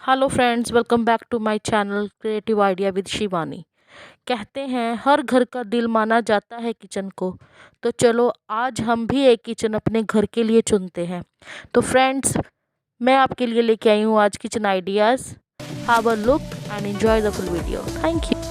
Hello friends, welcome back to my channel creative idea with Shivani. कहते हैं हर घर का दिल माना जाता है किचन को। तो चलो आज हम भी एक किचन अपने घर के लिए चुनते हैं। तो फ्रेंड्स, मैं आपके लिए लेके आई हूँ आज kitchen ideas. Have a look and enjoy the full video. Thank you.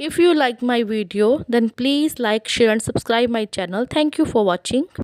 If you like my video, then please like, share and subscribe my channel. Thank you for watching.